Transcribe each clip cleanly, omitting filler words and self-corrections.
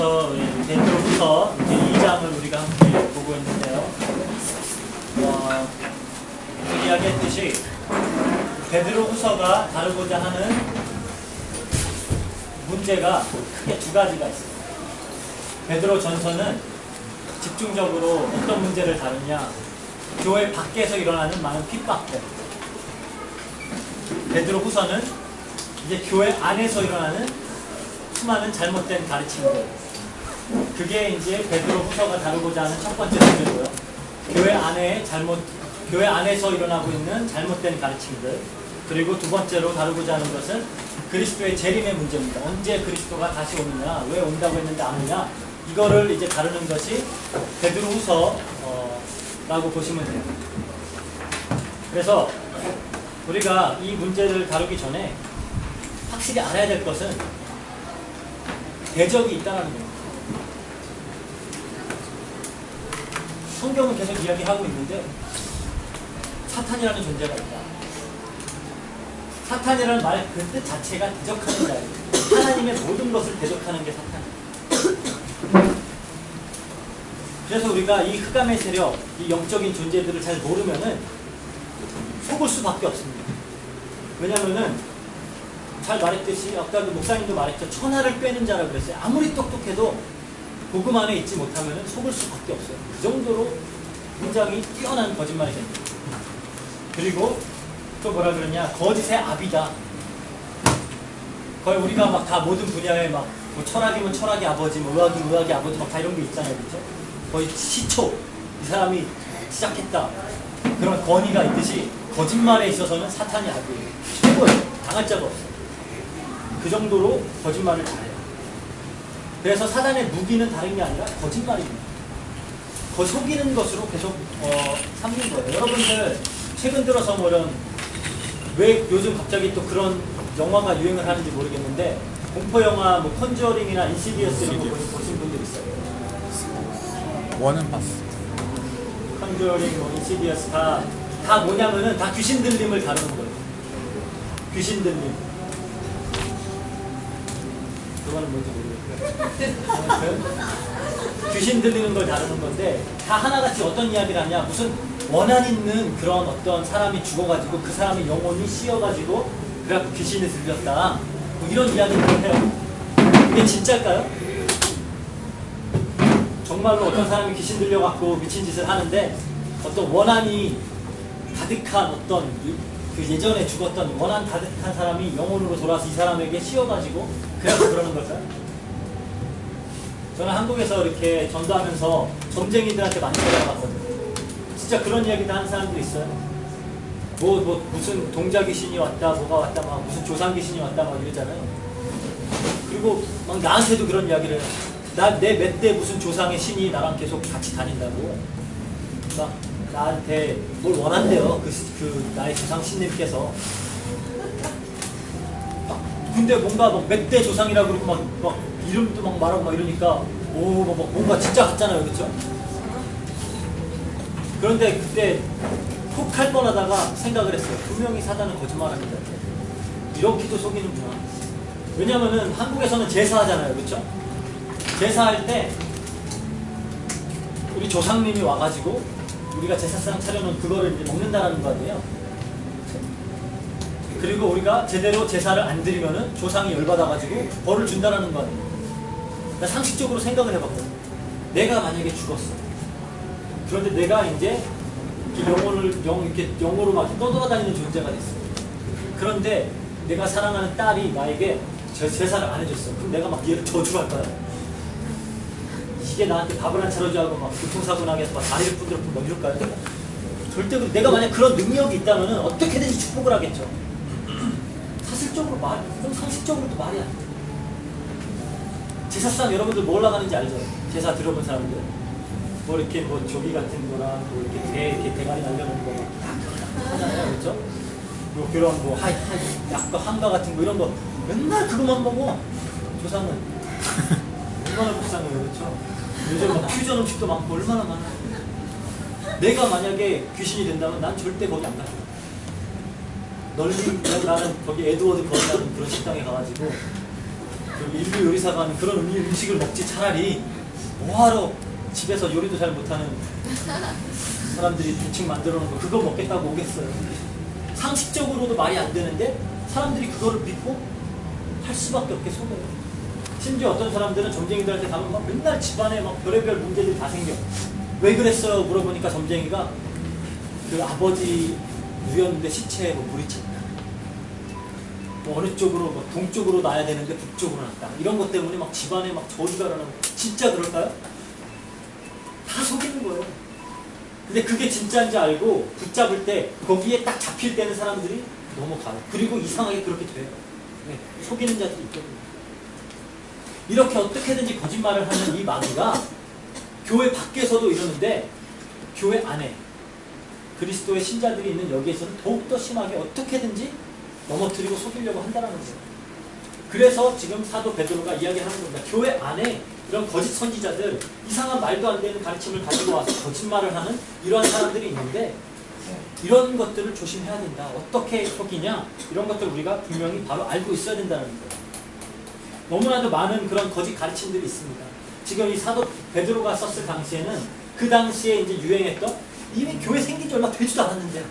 계속해서 베드로후서 2장을 우리가 함께 보고 있는데요. 이야기했듯이 베드로후서가 다루고자 하는 문제가 크게 두 가지가 있어요. 베드로전서는 집중적으로 어떤 문제를 다루냐, 교회 밖에서 일어나는 많은 핍박들. 베드로후서는 이제 교회 안에서 일어나는 수많은 잘못된 가르침들. 그게 이제 베드로후서가 다루고자 하는 첫 번째 문제고요. 교회 안에서 일어나고 있는 잘못된 가르침들. 그리고 두 번째로 다루고자 하는 것은 그리스도의 재림의 문제입니다. 언제 그리스도가 다시 오느냐, 왜 온다고 했는데 안 오냐, 이거를 이제 다루는 것이 베드로후서라고 보시면 돼요. 그래서 우리가 이 문제를 다루기 전에 확실히 알아야 될 것은 대적이 있다는 겁니다. 성경은 계속 이야기하고 있는데 사탄이라는 존재가 있다. 사탄이라는 말 그 뜻 자체가 대적하는 자예요. 하나님의 모든 것을 대적하는 게 사탄이에요. 그래서 우리가 이 흑암의 세력, 이 영적인 존재들을 잘 모르면은 속을 수밖에 없습니다. 왜냐면은 잘 말했듯이 아까 그 목사님도 말했죠. 천하를 꿰는 자라고 그랬어요. 아무리 똑똑해도 복음 안에 있지 못하면은 속을 수밖에 없어요. 그 정도로 굉장히 뛰어난 거짓말이 됩니다. 그리고 또 뭐라 그러냐, 거짓의 압이다. 거의 우리가 막 다 모든 분야에 막 뭐 철학이면 철학의 아버지, 뭐 의학이면 의학의 아버지, 막 다 이런 게 있잖아요, 그렇죠? 거의 시초, 이 사람이 시작했다. 그런 권위가 있듯이 거짓말에 있어서는 사탄이 압이에요. 최고예요. 당할 자가 없어요. 그 정도로 거짓말을 잘해요. 그래서 사단의 무기는 다른 게 아니라 거짓말입니다. 속이는 것으로 계속 삼는 거예요. 여러분들 최근 들어서 뭐 이런 왜 요즘 갑자기 또 그런 영화가 유행을 하는지 모르겠는데 공포영화 뭐 컨저링이나 인시디어스 이런 거 보신 분들 있어요? 원은 봤어. 컨저링, 뭐 인시디어스 다 뭐냐면은 다 귀신 들림을 다루는 거예요. 귀신 들림. 그거는 뭔지 모르겠고요. 귀신 들리는 걸 다루는 건데 다 하나같이 어떤 이야기를 하냐, 무슨 원한 있는 그런 어떤 사람이 죽어가지고 그 사람의 영혼이 씌어가지고 그래갖고 귀신이 들렸다, 뭐 이런 이야기를 해요. 이게 진짜일까요? 정말로 어떤 사람이 귀신 들려갖고 미친 짓을 하는데 어떤 원한이 가득한 어떤 그 예전에 죽었던 원한 가득한 사람이 영혼으로 돌아와서 이 사람에게 씌어가지고 그래갖고 그러는 걸까요? 저는 한국에서 이렇게 전도하면서 점쟁이들한테 많이 찾아봤거든요. 진짜 그런 이야기도 하는 사람들이 있어요. 무슨 동자 귀신이 왔다, 뭐가 왔다, 막 무슨 조상 귀신이 왔다, 막 이러잖아요. 그리고 막 나한테도 그런 이야기를 해요. 내 몇 대 무슨 조상의 신이 나랑 계속 같이 다닌다고. 그러니까 나한테 뭘 원한대요. 그 나의 조상 신님께서. 근데 뭔가 막 몇 대 조상이라고 그러고 막 이름도 막 말하고 막 이러니까 뭔가 진짜 같잖아요, 그렇죠? 그런데 그때 훅 할 뻔하다가 생각을 했어요. 분명히 사단은 거짓말합니다. 이렇게도 속이는구나. 왜냐면은 한국에서는 제사하잖아요, 그렇죠? 제사할 때 우리 조상님이 와가지고 우리가 제사상 차려놓은 그거를 이제 먹는다라는 거 아니에요? 그리고 우리가 제대로 제사를 안 드리면은 조상이 열받아가지고 벌을 준다라는 거 아니에요? 나 상식적으로 생각을 해봤거든. 내가 만약에 죽었어. 그런데 내가 이제 이렇게 영으로 막 떠돌아다니는 존재가 됐어. 그런데 내가 사랑하는 딸이 나에게 제사를 안 해줬어. 그럼 내가 막 얘를 저주할 거야. 이게 나한테 밥을 안 차려줘 하고 막 교통사고 나게 해서 막 다리를 부드럽고 막 이럴까요? 절대 내가 만약 그런 능력이 있다면 어떻게든지 축복을 하겠죠. 사실적으로 좀 상식적으로도 말이 안 돼. 제사상 여러분들 뭐 올라가는지 알죠? 제사 들어본 사람들. 뭐 이렇게 뭐 조기 같은 거랑 뭐 이렇게 대가리 날려놓은 거 막 하잖아요, 그렇죠? 뭐 그런 뭐 약과 한가 같은 거 이런 거 맨날 그것만 보고 조상은 얼마나 불쌍해요, 그렇죠? 요즘 막 퓨전 음식도 많고 얼마나 많아. 내가 만약에 귀신이 된다면 난 절대 거기 안 가. 나는 거기 에드워드 거리라는 그런 식당에 가가지고 그 인류 요리사가 하는 그런 음식을 먹지 차라리 뭐하러 집에서 요리도 잘 못하는 사람들이 대충 만들어 놓은 거 그거 먹겠다고 오겠어요. 상식적으로도 말이 안 되는데 사람들이 그거를 믿고 할 수밖에 없게 속여요. 심지어 어떤 사람들은 점쟁이들한테 가면 막 맨날 집안에 막 별의별 문제들이 다 생겨. 왜 그랬어요? 물어보니까 점쟁이가 그 아버지 누였는데 시체에 뭐 물이 찼다. 뭐 어느 쪽으로 뭐 동쪽으로 놔야 되는데 북쪽으로 놨다. 이런 것 때문에 막 집안에 막 저주가 일어나고. 진짜 그럴까요? 다 속이는 거예요. 근데 그게 진짜인지 알고 붙잡을 때 거기에 딱 잡힐 때는 사람들이 넘어가요. 그리고 이상하게 그렇게 돼요. 네, 속이는 자들이 있거든요. 이렇게 어떻게든지 거짓말을 하는 이 마귀가 교회 밖에서도 이러는데 교회 안에 그리스도의 신자들이 있는 여기에서는 더욱더 심하게 어떻게든지 넘어뜨리고 속이려고 한다는 거예요. 그래서 지금 사도 베드로가 이야기하는 겁니다. 교회 안에 이런 거짓 선지자들, 이상한 말도 안 되는 가르침을 가지고 와서 거짓말을 하는 이러한 사람들이 있는데 이런 것들을 조심해야 된다. 어떻게 속이냐? 이런 것들 우리가 분명히 바로 알고 있어야 된다는 거예요. 너무나도 많은 그런 거짓 가르침들이 있습니다. 지금 이 사도 베드로가 썼을 당시에는 그 당시에 이제 유행했던 이미 교회 생긴 지 얼마 되지도 않았는데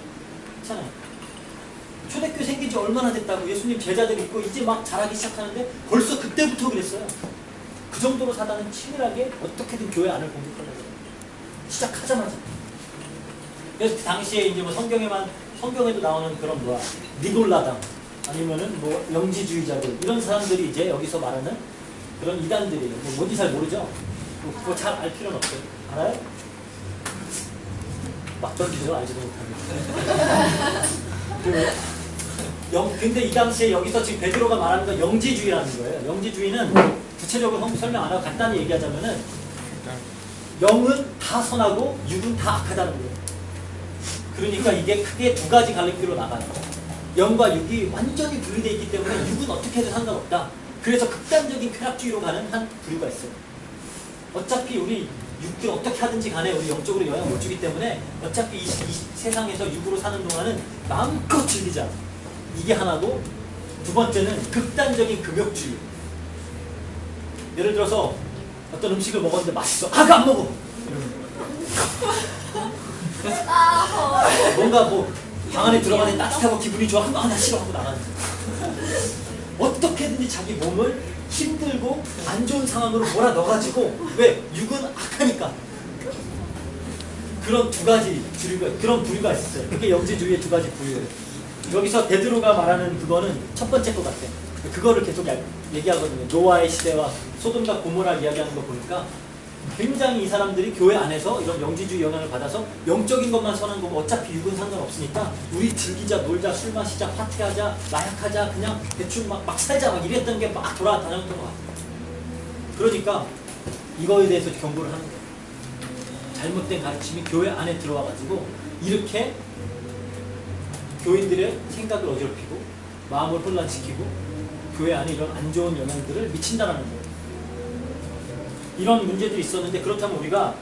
그렇잖아요. 초대교회 생긴 지 얼마나 됐다고 예수님 제자들이 있고 이제 막 자라기 시작하는데 벌써 그때부터 그랬어요. 그 정도로 사단은 치밀하게 어떻게든 교회 안을 공격하려고 해요. 시작하자마자. 그래서 그 당시에 이제 뭐 성경에도 나오는 그런 뭐야 니골라당 아니면은 뭐 영지주의자들 이런 사람들이 이제 여기서 말하는 그런 이단들이에요. 뭐 뭔지 잘 모르죠? 그거 잘 알 필요는 없어요. 알아요? 막 던지죠. 알지도 못하고. 근데 이 당시에 여기서 지금 베드로가 말하는 건 영지주의라는 거예요. 영지주의는 구체적으로 설명 안 하고 간단히 얘기하자면은 영은 다 선하고 육은 다 악하다는 거예요. 그러니까 이게 크게 두 가지 갈림길로 나가요. 영과 육이 완전히 분리되어 있기 때문에 육은 어떻게 해도 상관없다. 그래서 극단적인 쾌락주의로 가는 한 부류가 있어요. 어차피 우리 육들 어떻게 하든지 간에 우리 영적으로 영향을 못 주기 때문에 어차피 이 세상에서 육으로 사는 동안은 마음껏 즐기자. 이게 하나고 두 번째는 극단적인 금욕주의. 예를 들어서 어떤 음식을 먹었는데 맛있어. 아, 그거 안 먹어! 뭔가 뭐 방 안에 들어가는데 따뜻하고 기분이 좋아. 아, 나 싫어 하고 나가는 거야. 어떻게든지 자기 몸을 힘들고 안 좋은 상황으로 몰아넣어가지고 왜? 육은 악하니까. 그런 두 가지 그런 부류가 있었어요. 그게 영지주의의 두 가지 부류예요. 여기서 베드로가 말하는 그거는 첫 번째 것 같아요. 그거를 계속 얘기하거든요. 노아의 시대와 소돔과 고모라 이야기하는 거 보니까 굉장히 이 사람들이 교회 안에서 이런 영지주의 영향을 받아서 영적인 것만 선한 거고 어차피 육은 상관없으니까 우리 즐기자, 놀자, 술 마시자, 파티하자, 마약하자, 그냥 대충 막 살자 막 이랬던 게 막 돌아다녔던 것 같아요. 그러니까 이거에 대해서 경고를 하는 거예요. 잘못된 가르침이 교회 안에 들어와가지고 이렇게 교인들의 생각을 어지럽히고 마음을 혼란시키고 교회 안에 이런 안 좋은 영향들을 미친다는 거예요. 이런 문제들이 있었는데 그렇다면 우리가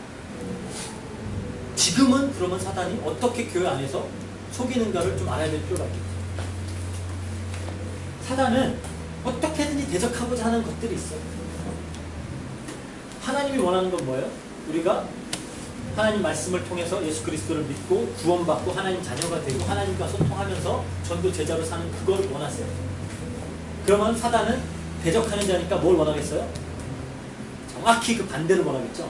지금은 그러면 사단이 어떻게 교회 안에서 속이는가를 좀 알아야 될 필요가 있겠죠. 사단은 어떻게든지 대적하고자 하는 것들이 있어요. 하나님이 원하는 건 뭐예요? 우리가 하나님 말씀을 통해서 예수 그리스도를 믿고 구원받고 하나님 자녀가 되고 하나님과 소통하면서 전도 제자로 사는 그걸 원하세요. 그러면 사단은 대적하는 자니까 뭘 원하겠어요? 정확히 그 반대를 원하겠죠.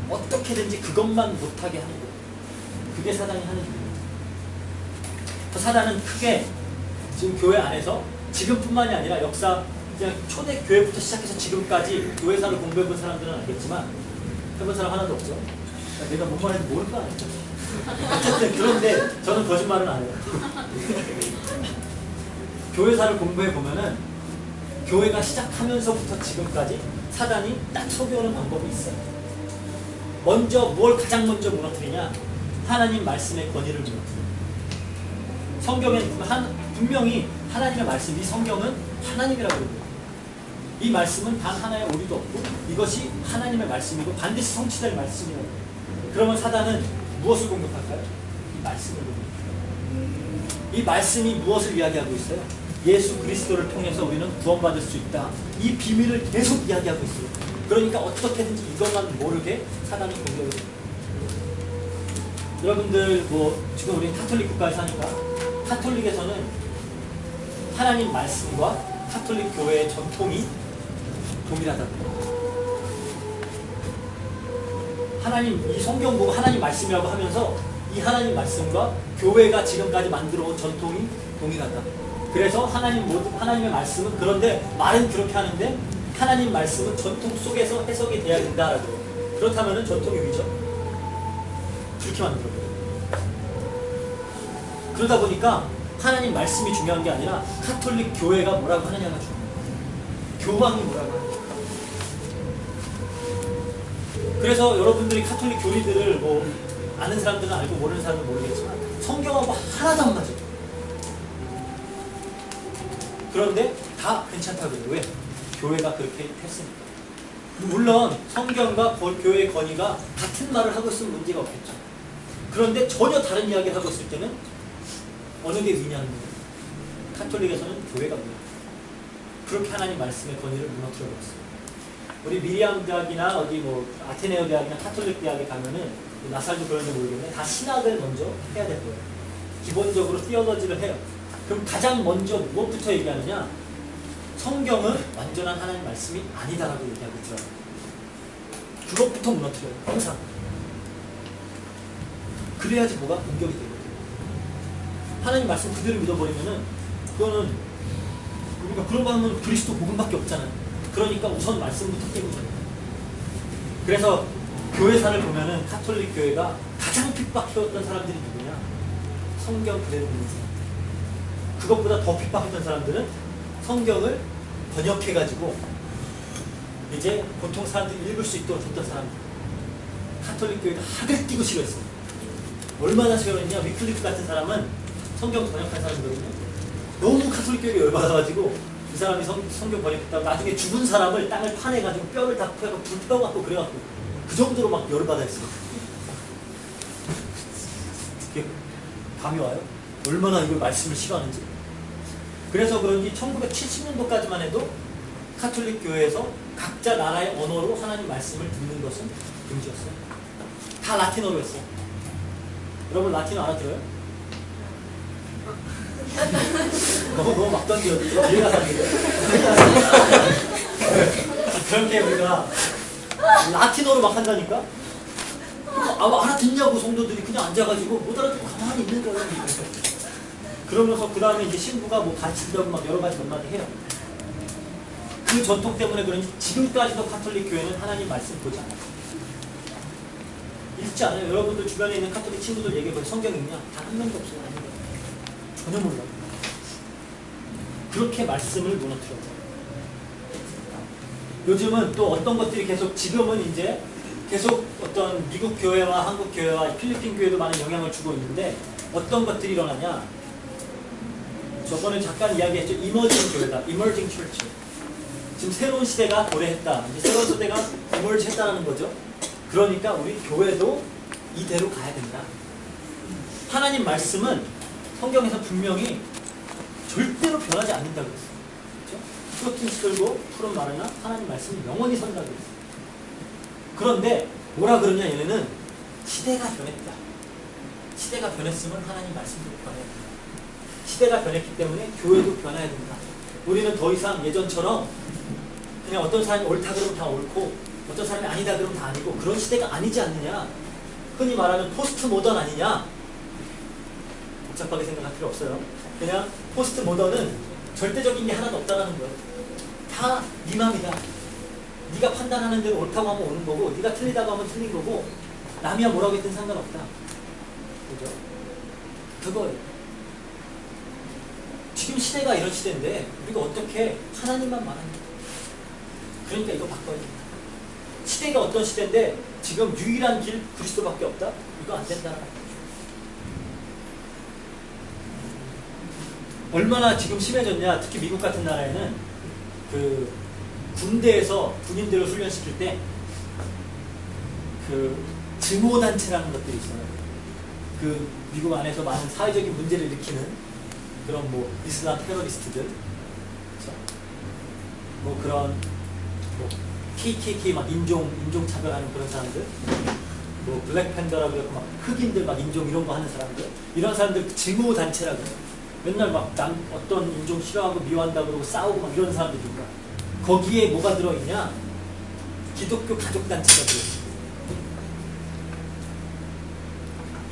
어떻게든지 그것만 못하게 하는 거예요. 그게 사단이 하는 일이에요. 그 사단은 크게 지금 교회 안에서 지금뿐만이 아니라 역사 그냥 초대 교회부터 시작해서 지금까지 교회사를 공부해본 사람들은 알겠지만 해본 사람 하나도 없죠. 내가 뭔 말인지 모를 거 아니에요. 어쨌든 그런데 저는 거짓말은 안 해요. 교회사를 공부해보면은 교회가 시작하면서부터 지금까지 사단이 딱 속여오는 방법이 있어요. 먼저 뭘 가장 먼저 무너뜨리냐? 하나님 말씀의 권위를 무너뜨려요. 성경에 분명히 하나님의 말씀, 이 성경은 하나님이라고 그래요. 이 말씀은 단 하나의 오류도 없고 이것이 하나님의 말씀이고 반드시 성취될 말씀이라고 해요. 그러면 사단은 무엇을 공격할까요? 이 말씀을 공격해요. 이 말씀이 무엇을 이야기하고 있어요? 예수 그리스도를 통해서 우리는 구원받을 수 있다. 이 비밀을 계속 이야기하고 있어요. 그러니까 어떻게든지 이것만 모르게 사단이 공격을 해요. 여러분들 뭐 지금 우리는 카톨릭 국가에 사니까 카톨릭에서는 하나님 말씀과 카톨릭 교회의 전통이 동일하다고. 하나님 이 성경 보고 하나님 말씀이라고 하면서 이 하나님 말씀과 교회가 지금까지 만들어온 전통이 동일하다. 그래서 하나님의 말씀은 그런데 말은 그렇게 하는데 하나님 말씀은 전통 속에서 해석이 돼야 된다라고. 그렇다면은 전통이 위죠. 그렇게 만들어요. 그러다 보니까 하나님 말씀이 중요한 게 아니라 카톨릭 교회가 뭐라고 하느냐가 중요해요. 교황이 뭐라고 하느냐. 그래서 여러분들이 카톨릭 교리들을 뭐 아는 사람들은 알고 모르는 사람들은 모르겠지만 성경하고 하나도 안 맞아요. 그런데 다 괜찮다고 해요. 왜? 교회가 그렇게 했으니까. 물론 성경과 교회의 권위가 같은 말을 하고 있으면 문제가 없겠죠. 그런데 전혀 다른 이야기를 하고 있을 때는 어느 게 위냐는 거예요. 카톨릭에서는 교회가 위냐. 그렇게 하나님 말씀의 권위를 무너뜨려 버렸어요. 우리 미리암 대학이나 어디 뭐 아테네오 대학이나 카톨릭 대학에 가면은 나살도 그런지 모르겠는데 다 신학을 먼저 해야 될 거예요. 기본적으로 티올로지를 해요. 그럼 가장 먼저 무엇부터 얘기하느냐? 성경은 완전한 하나님 말씀이 아니다라고 얘기하고 있더라고요. 그것부터 무너뜨려요. 항상. 그래야지 뭐가 공격이 되거든요. 하나님 말씀 그대로 믿어버리면은 그거는 우리가 그러고 하면 그리스도 복음밖에 없잖아요. 그러니까 우선 말씀부터 깨고 져요. 그래서 교회사를 보면은 카톨릭 교회가 가장 핍박해왔던 사람들이 누구냐? 성경 그대로 믿는 사람. 그것보다 더 핍박했던 사람들은 성경을 번역해가지고 이제 보통 사람들이 읽을 수 있도록 했던 사람들. 카톨릭 교회가 학을 띄고 싫어했어요. 얼마나 싫어했냐? 위클리프 같은 사람은 성경 번역한 사람들은요. 너무 카톨릭 교회가 열받아가지고 이 사람이 성경 번역했다고 나중에 죽은 사람을 땅을 파내가지고 뼈를 다 펴고 불 펴갖고 그래갖고 그 정도로 막 열받아했어요. 그게 감이 와요? 얼마나 이걸 말씀을 싫어하는지. 그래서 그런지 1970년도까지만 해도 카톨릭 교회에서 각자 나라의 언어로 하나님 말씀을 듣는 것은 금지였어요. 다 라틴어로 했어요. 여러분 라틴어 알아들어요? 너무 막 던지거든요. 이해가 사는데. 그렇게 우리가 라틴어로 막 한다니까? 알아듣냐고 성도들이 그냥 앉아가지고 못 알아듣고 가만히 있는 거예요. 그러면서 그 다음에 이제 신부가 뭐 가르친다고 막 여러 가지 몇 마디 해요. 그 전통 때문에 그런지 지금까지도 카톨릭 교회는 하나님 말씀 보지 않아요. 읽지 않아요. 여러분들 주변에 있는 카톨릭 친구들 얘기해보세요. 성경 읽냐? 단 한 명도 없어요. 아니요. 전혀 몰라요. 그렇게 말씀을 무너뜨려요. 요즘은 또 어떤 것들이 계속 지금은 이제 계속 어떤 미국 교회와 한국 교회와 필리핀 교회도 많은 영향을 주고 있는데 어떤 것들이 일어나냐? 저번에 잠깐 이야기했죠. 이머징 교회다. 이머징 철치. 지금 새로운 시대가 도래했다. 이제 새로운 시대가 이머지 했다는 거죠. 그러니까 우리 교회도 이대로 가야 된다. 하나님 말씀은 성경에서 분명히 절대로 변하지 않는다고 했어요. 그렇죠? 푸른 시들고 푸른 마르나 하나님 말씀이 영원히 선다고 했어요. 그런데 뭐라 그러냐 얘네는 시대가 변했다. 시대가 변했으면 하나님 말씀도 변해야 된다. 시대가 변했기 때문에 교회도 변해야 된다. 우리는 더 이상 예전처럼 그냥 어떤 사람이 옳다 그러면 다 옳고 어떤 사람이 아니다 그러면 다 아니고 그런 시대가 아니지 않느냐. 흔히 말하는 포스트 모던 아니냐. 복잡하게 생각할 필요 없어요. 그냥 포스트 모던은 절대적인 게 하나도 없다는 거예요. 다 네 맘이다. 네가 판단하는 대로 옳다고 하면 옳은 거고 네가 틀리다고 하면 틀린 거고 남이야 뭐라고 했든 상관없다. 그죠? 그거예요. 지금 시대가 이런 시대인데 우리가 어떻게 하나님만 말합니까? 그러니까 이거 바꿔야 된다. 시대가 어떤 시대인데 지금 유일한 길 그리스도밖에 없다? 이거 안 된다. 얼마나 지금 심해졌냐. 특히 미국 같은 나라에는 그 군대에서 군인들을 훈련시킬 때 그 증오단체라는 것들이 있어요. 그 미국 안에서 많은 사회적인 문제를 일으키는 그런 뭐 이슬람 테러리스트들, 그쵸? 뭐 그런 뭐 KKK 막 인종 차별하는 그런 사람들, 뭐 블랙팬더라고 그러고 막 흑인들 막 인종 이런 거 하는 사람들, 이런 사람들 증오 단체라고 맨날 막 어떤 인종 싫어하고 미워한다 그러고 싸우고 막 이런 사람들인가. 거기에 뭐가 들어있냐? 기독교 가족 단체가 들어있어.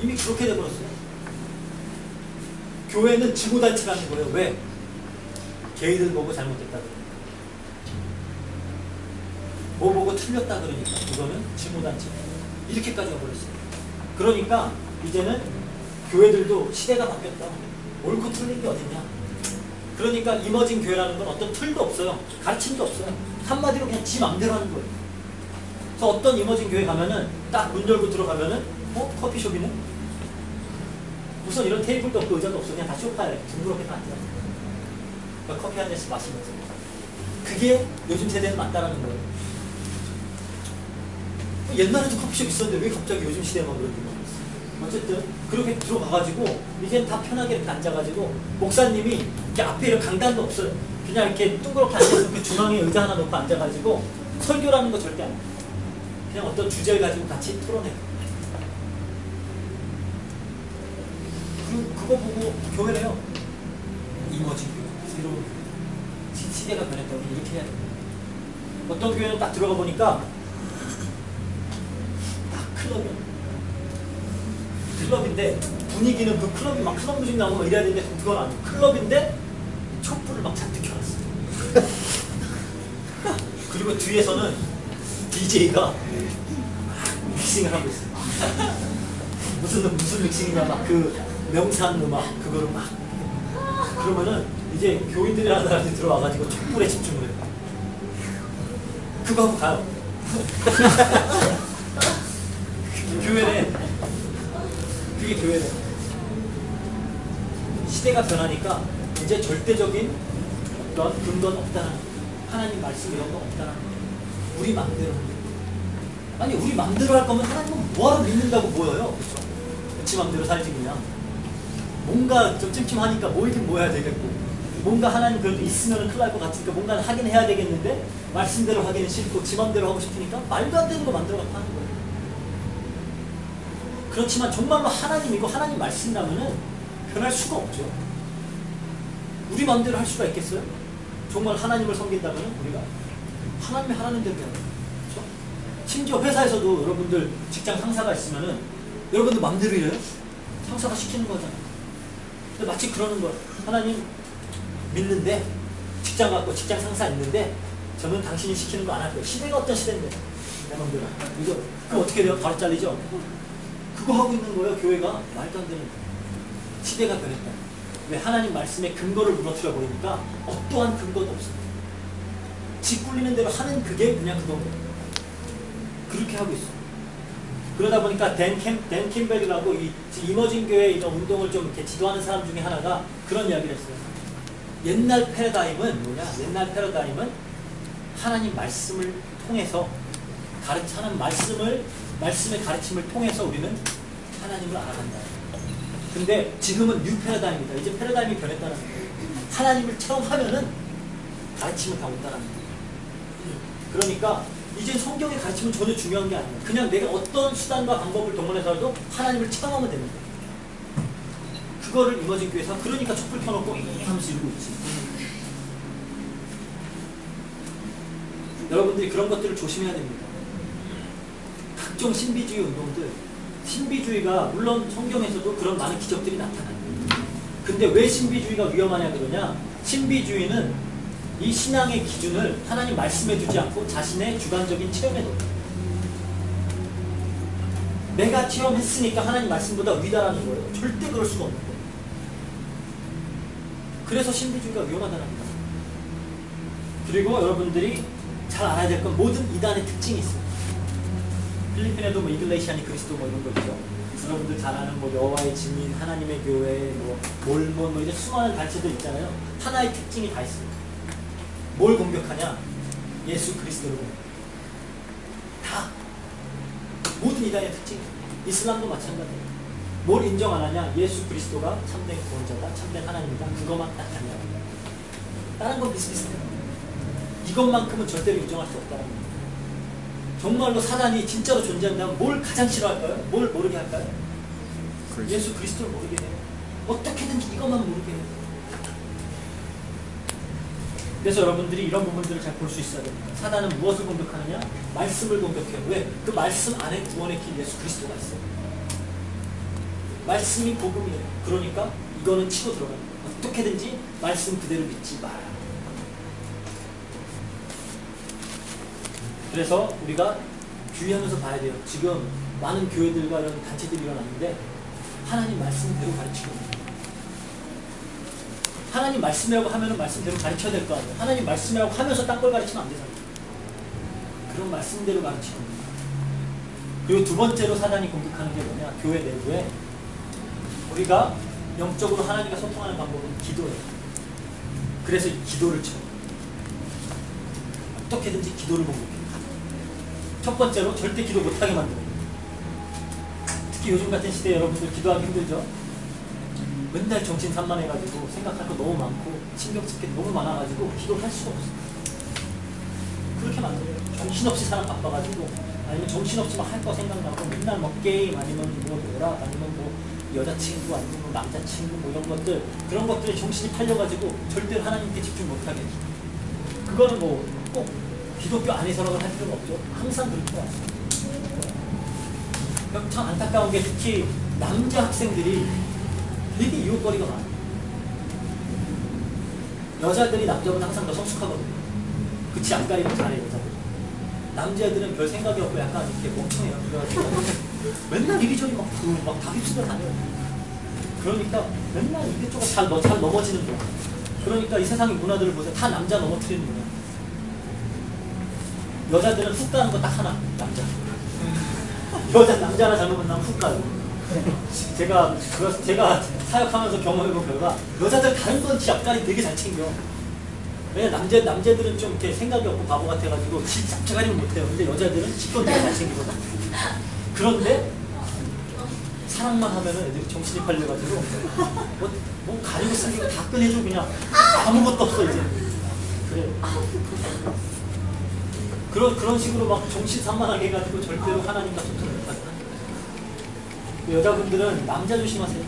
이미 그렇게 돼버렸어요. 교회는 증오 단체라는 거예요. 왜? 게이들 보고 잘못됐다 그러니까. 뭐 보고 틀렸다 그러니까 그거는 증오 단체. 이렇게까지 와버렸어요. 그러니까 이제는 교회들도 시대가 바뀌었다. 옳고 틀린 게 어딨냐. 그러니까 이머징 교회라는 건 어떤 틀도 없어요. 가르침도 없어요. 한마디로 그냥 지 맘대로 하는 거예요. 그래서 어떤 이머징 교회 가면은 딱 문 열고 들어가면은 커피숍이네? 우선 이런 테이블도 없고 의자도 없어. 그냥 다 소파에 둥그렇게 다 앉아. 그러니까 커피 한 잔씩 마시면서. 그게 요즘 세대는 맞다라는 거예요. 옛날에도 커피숍 있었는데 왜 갑자기 요즘 시대만 그런지 모르겠어. 어쨌든 그렇게 들어가가지고 이젠 다 편하게 이렇게 앉아가지고 목사님이 이렇게 앞에 이런 강단도 없어요. 그냥 이렇게 둥그렇게 앉아서 그 중앙에 의자 하나 놓고 앉아가지고 설교라는 거 절대 안 해요. 그냥 어떤 주제를 가지고 같이 토론해요. 그거 보고 교회래요. 이머징 교회, 새로운 시대가 변했다고 이렇게 해야 돼요. 어떤 교회는 딱 들어가 보니까 딱 클럽인데 분위기는 그 클럽이 막 클럽 뮤직 나오고 막 이래야 되는데 그건 아니고 클럽인데 촛불을 막 잔뜩 켜놨어. 그리고 뒤에서는 DJ가 믹싱을 하고 있어. 무슨 믹싱이냐 막 그 명산 음악 그거를 막 그러면은 이제 교인들이라는 사람이 들어와가지고 촛불에 집중을 해요. 그거 하고 가요. 교회네. 그게 교회네. 시대가 변하니까 이제 절대적인 어떤 근거는 없다는 거예요. 하나님 말씀 이런 거 없다는 거예요. 우리 마음대로. 아니 우리 마음대로 할 거면 하나님은 뭐하러 믿는다고 보여요. 그렇죠? 지 마음대로 살지 그냥. 뭔가 좀 찜찜하니까 뭐이긴 뭐 해야 되겠고 뭔가 하나님 그래도 있으면 큰일 날 것 같으니까 뭔가는 하긴 해야 되겠는데 말씀대로 하기는 싫고 지 맘대로 하고 싶으니까 말도 안 되는 거 만들어갖고 하는 거예요. 그렇지만 정말로 하나님이고 하나님 말씀이라면은 변할 수가 없죠. 우리 맘대로 할 수가 있겠어요? 정말 하나님을 섬긴다면 우리가 하나님이 하라는 대로 해야 돼요. 그렇죠? 심지어 회사에서도 여러분들 직장 상사가 있으면은 여러분들 맘대로 일해요? 상사가 시키는 거잖아요. 근데 마치 그러는 거예요. 하나님 믿는데 직장 갖고 직장 상사 있는데 저는 당신이 시키는 거 안 할 거예요. 시대가 어떤 시대인데 내 맘대로 이거 그거 어떻게 돼요? 바로 잘리죠? 그거 하고 있는 거예요. 교회가 말도 안 되는 거예요. 시대가 변했다. 왜? 하나님 말씀에 근거를 무너뜨려 버리니까 어떠한 근거도 없어요. 지 꿀리는 대로 하는 그게 그냥 그건 거예요. 그렇게 하고 있어요. 그러다 보니까 댄 캠벨이라고 이 이머징 교회 이런 운동을 좀 이렇게 지도하는 사람 중에 하나가 그런 이야기를 했어요. 옛날 패러다임은 뭐냐? 옛날 패러다임은 하나님 말씀을 통해서 하나님 말씀의 가르침을 통해서 우리는 하나님을 알아간다. 근데 지금은 뉴 패러다임이다. 이제 패러다임이 변했다는 거예요. 하나님을 체험하면은 가르침을 다 온다는 거예요. 그러니까 이제 성경의 가르침은 전혀 중요한 게 아니에요. 그냥 내가 어떤 수단과 방법을 동원해서라도 하나님을 체험하면 되는 거예요. 그거를 이머징 교회에서 그러니까 촛불 켜놓고 잉 하면서 읽고 있지. 여러분들이 그런 것들을 조심해야 됩니다. 각종 신비주의 운동들, 신비주의가 물론 성경에서도 그런 많은 기적들이 나타나요. 근데 왜 신비주의가 위험하냐 그러냐? 신비주의는 이 신앙의 기준을 하나님 말씀해 주지 않고 자신의 주관적인 체험에 놓는 거예요. 내가 체험했으니까 하나님 말씀보다 위다라는 거예요. 절대 그럴 수가 없는 거예요. 그래서 신비주의가 위험하다는 거예요. 그리고 여러분들이 잘 알아야 될 건 모든 이단의 특징이 있어요. 필리핀에도 뭐 이글레시아니 그리스도 뭐 이런 거 있죠. 여러분들 잘 아는 뭐 여호와의 증인, 하나님의 교회, 뭐 몰몬 뭐 이런 수많은 단체들 있잖아요. 하나의 특징이 다 있어요. 뭘 공격하냐? 예수 그리스도를 공격해요. 다 모든 이단의 특징이 있어요. 이슬람도 마찬가지예요. 뭘 인정 안 하냐? 예수 그리스도가 참된 구원자다, 참된 하나님이다. 그것만 딱 하냐. 다른 건 비슷비슷해요. 이것만큼은 절대로 인정할 수 없다는 거예요. 정말로 사단이 진짜로 존재한다면 뭘 가장 싫어할까요? 뭘 모르게 할까요? 예수 그리스도를 모르게 해요. 어떻게든지 이것만 모르게 해요. 그래서 여러분들이 이런 부분들을 잘 볼 수 있어야 됩니다. 사단은 무엇을 공격하느냐? 말씀을 공격해요. 왜? 그 말씀 안에 구원의 길 예수 그리스도가 있어요. 말씀이 복음이에요. 그러니까 이거는 치고 들어가요. 어떻게든지 말씀 그대로 믿지 마라. 그래서 우리가 주의하면서 봐야 돼요. 지금 많은 교회들과 이런 단체들이 일어났는데 하나님 말씀대로 가르치고 있는 하나님 말씀이라고 하면은 말씀대로 가르쳐야 될 거 아니에요. 하나님 말씀이라고 하면서 딴 걸 가르치면 안 되잖아요. 그런 말씀대로 가르치고 있는 그리고 두 번째로 사단이 공격하는 게 뭐냐? 교회 내부에 우리가 영적으로 하나님과 소통하는 방법은 기도예요. 그래서 이 기도를 쳐요. 어떻게든지 기도를 공격해요. 첫 번째로 절대 기도 못하게 만들어요. 특히 요즘 같은 시대에 여러분들 기도하기 힘들죠? 맨날 정신산만해가지고 생각할 거 너무 많고 신경 쓸 게 너무 많아가지고 기도를 할 수가 없어요. 그렇게 만들어요. 정신없이 사람 바빠가지고 아니면 정신없이 막 할 거 생각나고 맨날 뭐 게임 아니면 뭐 노락 아니면 뭐 여자친구 아니면 뭐 남자친구 뭐 이런 것들 그런 것들에 정신이 팔려가지고 절대로 하나님께 집중 못하게 해요. 그거는 뭐 꼭 기독교 안에서라고 할 필요가 없죠. 항상 그렇게 왔어요. 참 안타까운 게 특히 남자 학생들이 되게 유혹거리가 많아요. 여자들이 남자보다 항상 더 성숙하거든요. 그치 안 가리면 잘해 여자들. 남자들은 별 생각이 없고 약간 이렇게 멍청해요. 그래가지고 맨날 이리저리 막 다휩쓰며 다녀요. 그러니까 맨날 이쪽으로 잘 넘어지는 거야. 그러니까 이 세상의 문화들을 보세요. 다 남자 넘어뜨리는 문화. 여자들은 훅 가는 거 딱 하나. 남자. 남자 하나 잘못 만나면 훅 가요. 제가 사역하면서 경험해본 결과 여자들 다른 건 지 앞가림 되게 잘 챙겨. 왜냐면 남자들은 좀 이렇게 생각이 없고 바보 같아가지고 지 앞가림 못해요. 근데 여자들은 지 건 되게 잘 챙기거든. 그런데 사랑만 하면은 애들이 정신이 팔려가지고 뭐 가리고 쓰기고 다 꺼내줘 그냥 아무것도 없어 이제. 그래요. 그런 식으로 막 정신산만하게 해가지고 절대로 하나님과 소통을 못하게 하는 거예요. 여자분들은 남자 조심하세요.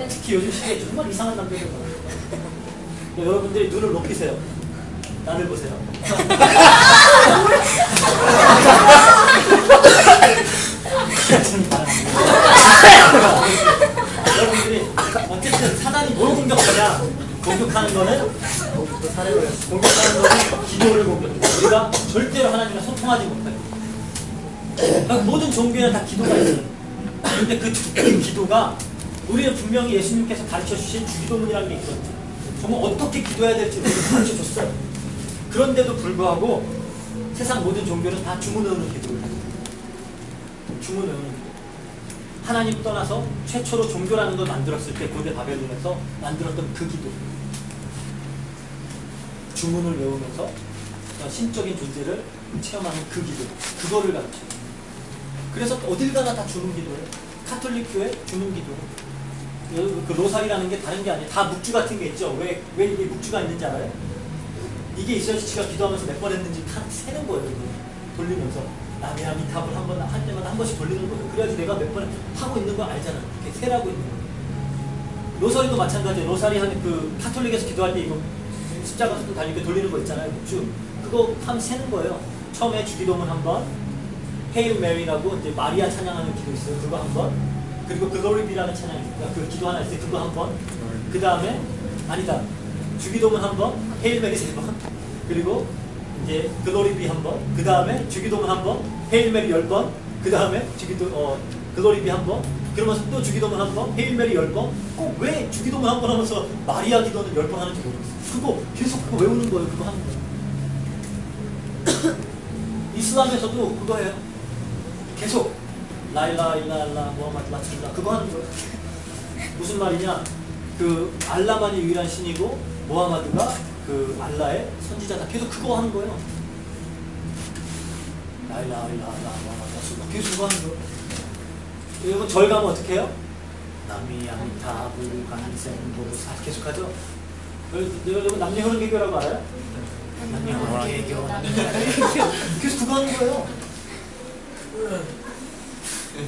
특히 요즘 시대에 정말 이상한 남자들 많아요. 여러분들이 눈을 높이세요. 나를 보세요. 여러분들이 어쨌든 사단이 뭘 공격하냐? 공격하는 거는 기도를 공격해요. 우리가 절대로 하나님과 소통하지 못해요. 그러니까 모든 종교에는 다 기도가 있어요. 근데 그 기도가 우리는 분명히 예수님께서 가르쳐 주신 주기도문이라는 게 있거든요. 정말 어떻게 기도해야 될지 우리가 가르쳐 줬어요. 그런데도 불구하고 세상 모든 종교는 다 주문 외우는 기도를 합니다. 주문 외우는 기도. 하나님 떠나서 최초로 종교라는 걸 만들었을 때 고대 바벨론에서 만들었던 그 기도. 주문을 외우면서 신적인 존재를 체험하는 그 기도. 그거를 가르쳐요. 그래서 어딜 가나 다 주문 기도예요. 카톨릭 교회 주문 기도. 그 로사리라는 게 다른 게 아니에요. 다 묵주 같은 게 있죠. 왜 이게 묵주가 있는지 알아요? 이게 있어야지 지가 기도하면서 몇 번 했는지 다 세는 거예요. 이거. 돌리면서 남이나 미탑을 할 때마다 한 번씩 돌리는 거예요. 그래야지 내가 몇 번 하고 있는 거 알잖아. 이렇게 세라고 있는 거예요. 로사리도 마찬가지예요. 로사리 하는 그 카톨릭에서 기도할 때 이거 십자가 속도 달리게 돌리는 거 있잖아요. 묵주. 그거 하면 세는 거예요. 처음에 주기도문 한 번, 헤일 메리라고 이제 마리아 찬양하는 기도 있어요. 그거 한 번. 그리고 글로리비라는 찬양이 있어요. 그 기도 하나 있어요. 그거 한 번. 그 다음에 아니다. 주기도문 한 번, 헤일 메리 세 번. 그리고 이제 글로리비 한 번. 그 다음에 주기도문 한 번, 헤일 메리 10번. 그 다음에 글로리비 한 번. 그러면서 또 주기도문 한 번, 헤일 메리 10번. 꼭 왜 주기도문 한 번 하면서 마리아 기도는 10번 하는지 모르겠어요. 그거 계속 그거 외우는 거예요. 그거 하는 거예요. 이슬람에서도 그거 해요. 계속 라일라 일라알라 무함마드 라sul라 그거 하는 거예요. 무슨 말이냐? 그 알라만이 유일한 신이고 무함마드가 그 알라의 선지자다. 계속 그거 하는 거예요. 라일라 일라알라 무함마드 라sul라 계속 그거 하는 거예요. 여러분 절 가면 어떻게 해요? 남이 아니다 불간생보사 계속하죠? 여러분 남녀혼계교라고 알아요? 남녀혼계교 그래서 그거 하는 거예요.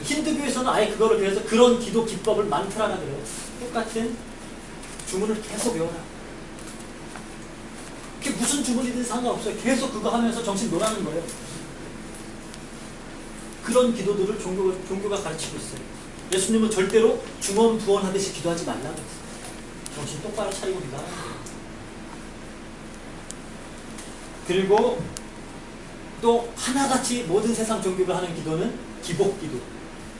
힌두교에서는 아예 그거를 그래서 그런 기도 기법을 만트라라 그래요. 똑같은 주문을 계속 외워라. 그게 무슨 주문이든 상관없어요. 계속 그거 하면서 정신 놀라는 거예요. 그런 기도들을 종교가 가르치고 있어요. 예수님은 절대로 중언 부언 하듯이 기도하지 말라고 했어요. 정신 똑바로 차리고 기도하는 거예요. 그리고 또 하나같이 모든 세상 종교가 하는 기도는 기복기도,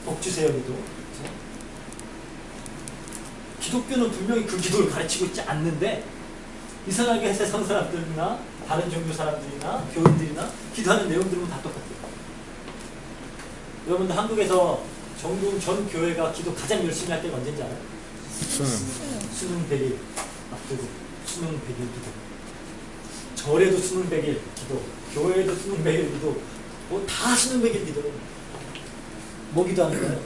복주세요 기도. 그렇죠? 기독교는 분명히 그 기도를 가르치고 있지 않는데 이상하게 세상 사람들이나 다른 종교 사람들이나 교인들이나 기도하는 내용들은 다 똑같아요. 여러분들 한국에서 전 교회가 기도 가장 열심히 할 때가 언제인지 알아요? 수능 100일 앞두고 수능 100일 기도. 절에도 수능 100일 기도, 교회에도 수능 100일 기도, 뭐 다 수능 100일 기도예요. 뭐 기도하는 거예요?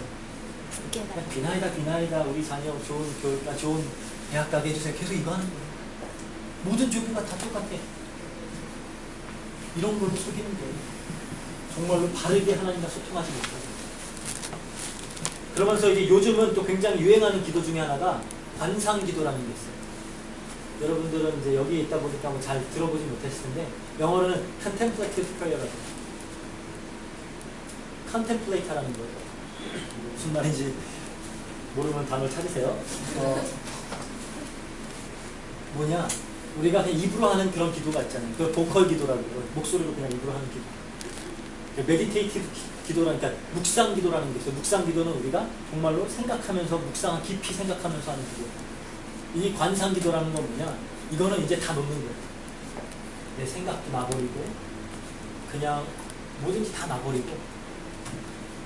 비나이다 우리 자녀 좋은 교육과 좋은 대학 가게 해주세요. 계속 이거 하는 거예요. 모든 종교가 다 똑같아. 이런 걸로 속이는 거예요. 정말로 바르게 하나님과 소통하지 못하고. 그러면서 이제 요즘은 또 굉장히 유행하는 기도 중에 하나가 관상기도라는 게 있어요. 여러분들은 이제 여기에 있다 보니까 뭐 잘 들어보지 못했을 텐데 영어로는 contemplative prayer라고 해요. contemplate라는 거예요. 무슨 말인지 모르면 단어를 찾으세요. 뭐냐? 우리가 그냥 입으로 하는 그런 기도가 있잖아요. 그 보컬 기도라고 해요. 목소리로 그냥 입으로 하는 기도. 메디테이티브 기도라니까 묵상 기도라는 게 있어요. 묵상 기도는 우리가 정말로 생각하면서 묵상 깊이 생각하면서 하는 기도. 이 관상 기도라는 건 뭐냐? 이거는 이제 다 놓는 거예요. 내 생각도 놔버리고 그냥 뭐든지 다 놔버리고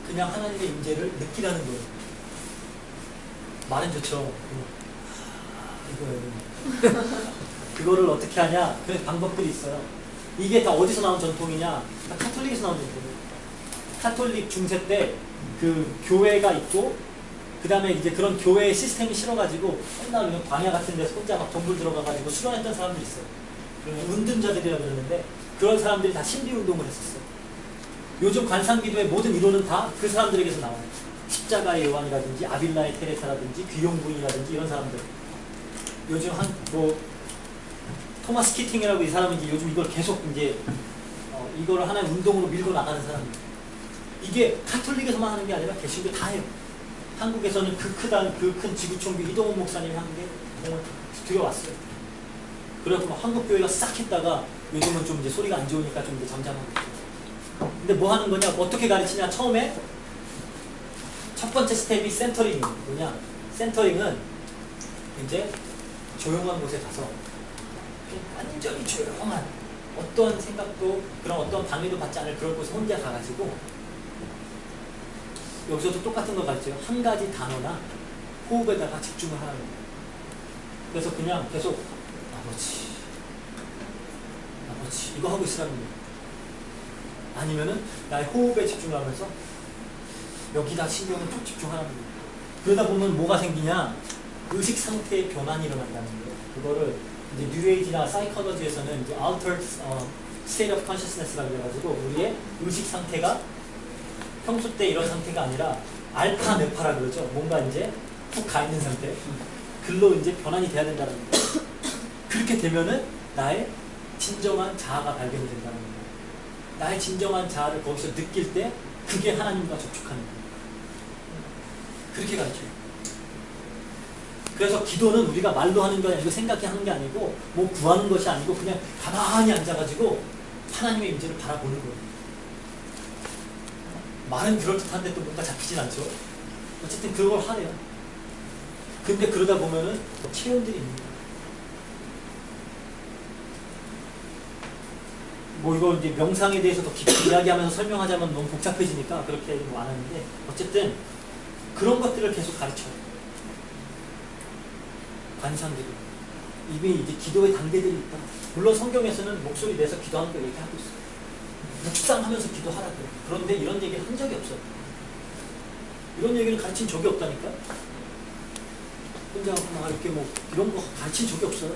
그냥 하나님의 임재를 느끼라는 거예요. 말은 좋죠. 이거예요. 그거를 어떻게 하냐? 그런 방법들이 있어요. 이게 다 어디서 나온 전통이냐? 다 카톨릭에서 나온 전통이에요. 카톨릭 중세 때 그 교회가 있고 그 다음에 이제 그런 교회의 시스템이 싫어가지고 맨날 그냥 광야 같은 데서 혼자 막 동굴 들어가가지고 수련했던 사람들이 있어요. 은둔자들이라고 그러는데 그런 사람들이 다 신비운동을 했었어요. 요즘 관상기도의 모든 이론은 다 그 사람들에게서 나와요. 십자가의 요한이라든지 아빌라의 테레사라든지 귀용부인이라든지 이런 사람들. 요즘 토마스 키팅이라고 이 사람은 이제 요즘 이걸 계속 이제 이거를 하나의 운동으로 밀고 나가는 사람이에요. 이게 카톨릭에서만 하는 게 아니라 개신교 다 해요. 한국에서는 그 큰 지구촌교 이동훈 목사님이 한국에 들여왔어요. 그래서 막 한국교회가 싹 했다가 요즘은 좀 이제 소리가 안 좋으니까 좀 이제 잠잠하고 있어요. 근데 뭐 하는 거냐? 어떻게 가르치냐? 처음에 첫 번째 스텝이 센터링이에요. 뭐냐? 센터링은 이제 조용한 곳에 가서 완전히 조용한 어떤 생각도 그런 어떤 방해도 받지 않을 그런 곳에 혼자 가가지고 여기서도 똑같은 거 가르쳐요. 한 가지 단어나 호흡에다가 집중을 하는 거예요. 그래서 그냥 계속 아버지 이거 하고 있으라는 거예요. 아니면은 나의 호흡에 집중을 하면서 여기다 신경을 쭉 집중하라는 거예요. 그러다 보면 뭐가 생기냐? 의식 상태의 변환이 일어난다는 거예요. 그거를 이제 뉴에이지나 사이코로지에서는 이제 altered state of consciousness라고 해가지고 우리의 의식 상태가 평소 때 이런 상태가 아니라 알파 네파라 그러죠. 뭔가 이제 푹 가 있는 상태. 글로 이제 변환이 돼야 된다는 거예요. 그렇게 되면은 나의 진정한 자아가 발견이 된다는 거예요. 나의 진정한 자아를 거기서 느낄 때 그게 하나님과 접촉하는 거예요. 그렇게 가르쳐요. 그래서 기도는 우리가 말로 하는 게 아니고 생각이 하는 게 아니고 뭐 구하는 것이 아니고 그냥 가만히 앉아가지고 하나님의 임재를 바라보는 거예요. 말은 그럴듯한데 또 뭔가 잡히진 않죠. 어쨌든 그걸 하래요. 근데 그러다 보면은 체험들이 있는 거예요. 뭐 이거 이제 명상에 대해서 더 깊이 이야기하면서 설명하자면 너무 복잡해지니까 그렇게 뭐 안 하는데 어쨌든 그런 것들을 계속 가르쳐요. 관상기도. 이미 이제 기도의 단계들이 있다. 물론 성경에서는 목소리 내서 기도하는 걸 얘기하고 있어요. 묵상하면서 기도하라고요. 그런데 이런 얘기를 한 적이 없어요. 이런 얘기를 가르친 적이 없다니까. 혼자 막 이렇게 뭐 이런 거 가르친 적이 없어요.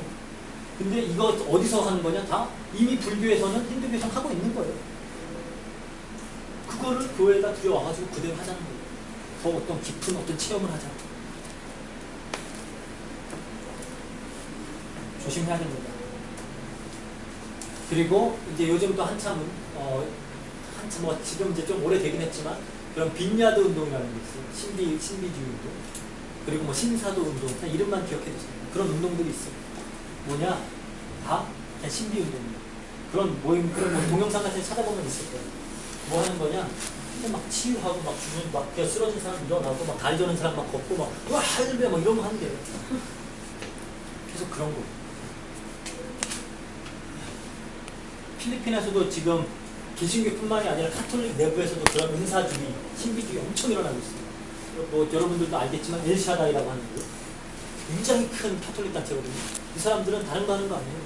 근데 이거 어디서 하는 거냐? 다 이미 불교에서는 힌두교에서 하고 있는 거예요. 그거를 교회에다 들여와가지고 그대로 하자는 거예요. 더 어떤 깊은 어떤 체험을 하자. 조심해야 됩니다. 그리고 이제 요즘도 한참 뭐 지금 이제 좀 오래되긴 했지만 그런 빈야드 운동이라는 게 있어요. 신비주의 운동. 그리고 뭐 신사도 운동. 그냥 이름만 기억해 두세요. 그런 운동들이 있어요. 뭐냐? 다 그냥 신비 운동이에요. 그런 모임, 그런 뭐 동영상 같은 데 찾아보면 있을 거예요. 뭐 하는 거냐? 근데 막 치유하고 막 주변 막 그냥 쓰러진 사람 일어나고 막 다리 저는 사람 막 걷고 막 와 할배 막 이런 거 하는 게 계속 그런 거. 필리핀에서도 지금 개신교뿐만이 아니라 카톨릭 내부에서도 그런 은사주의, 신비주의 엄청 일어나고 있어요. 뭐 여러분들도 알겠지만 엘샤다이라고 하는 거 굉장히 큰 카톨릭 단체거든요. 이 사람들은 다른 거 하는 거 아니에요.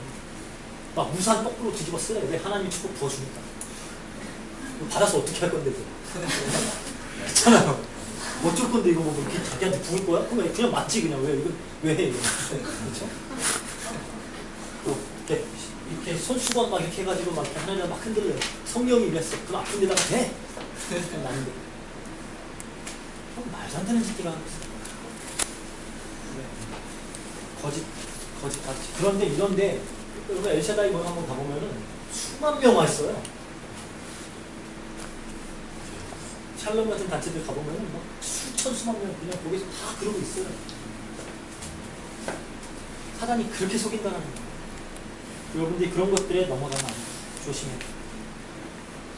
막 우산 거꾸로 뒤집어 쓰래. 왜? 하나님 축복 부어주니까. 받아서 어떻게 할 건데 그렇잖아요. 어쩔 건데 이거 뭐 이렇게 자기한테 부을 거야? 그냥 맞지 그냥. 왜 이거 왜 해? 그렇죠? 이렇게 손수건 막 이렇게 해가지고 막 하나님 막 흔들려. 성령이 이랬어. 그럼 아픈 데다가 돼. 나는데 말도 안 되는 짓들 하고 있어. 거짓 같이. 그런데 이런데 여러분 엘샤다이 뭐 한번 가보면은 수만 명 와 있어요. 샬롬 같은 단체들 가보면은 막 수만 명 그냥 거기서 다 그러고 있어요. 사단이 그렇게 속인다는 거예요. 여러분들이 그런 것들에 넘어가면 안 돼요. 조심해요.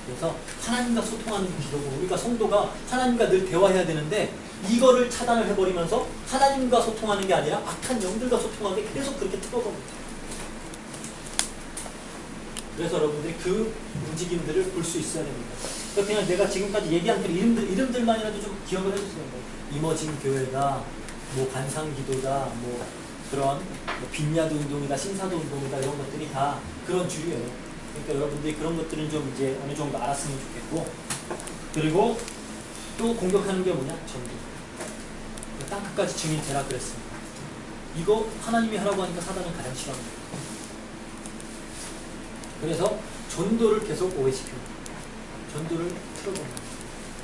그래서 하나님과 소통하는 기도고 우리가 성도가 하나님과 늘 대화해야 되는데 이거를 차단을 해버리면서 하나님과 소통하는 게 아니라 악한 영들과 소통하는 게 계속 그렇게 틀어버립니다. 그래서 여러분들이 그 움직임들을 볼 수 있어야 됩니다. 그냥 내가 지금까지 얘기한 그 이름들만이라도 좀 기억을 해주세요. 이머징 교회다, 뭐 관상기도다, 뭐 그런 뭐 빈야드 운동이다, 신사도 운동이다 이런 것들이 다 그런 주류예요. 그러니까 여러분들이 그런 것들은 좀 이제 어느 정도 알았으면 좋겠고, 그리고 또 공격하는 게 뭐냐? 전도. 땅끝까지 증인 되라 그랬습니다. 이거 하나님이 하라고 하니까 사단은 가장 싫어합니다. 그래서 전도를 계속 오해시킵니다. 전도를 틀어봅니다.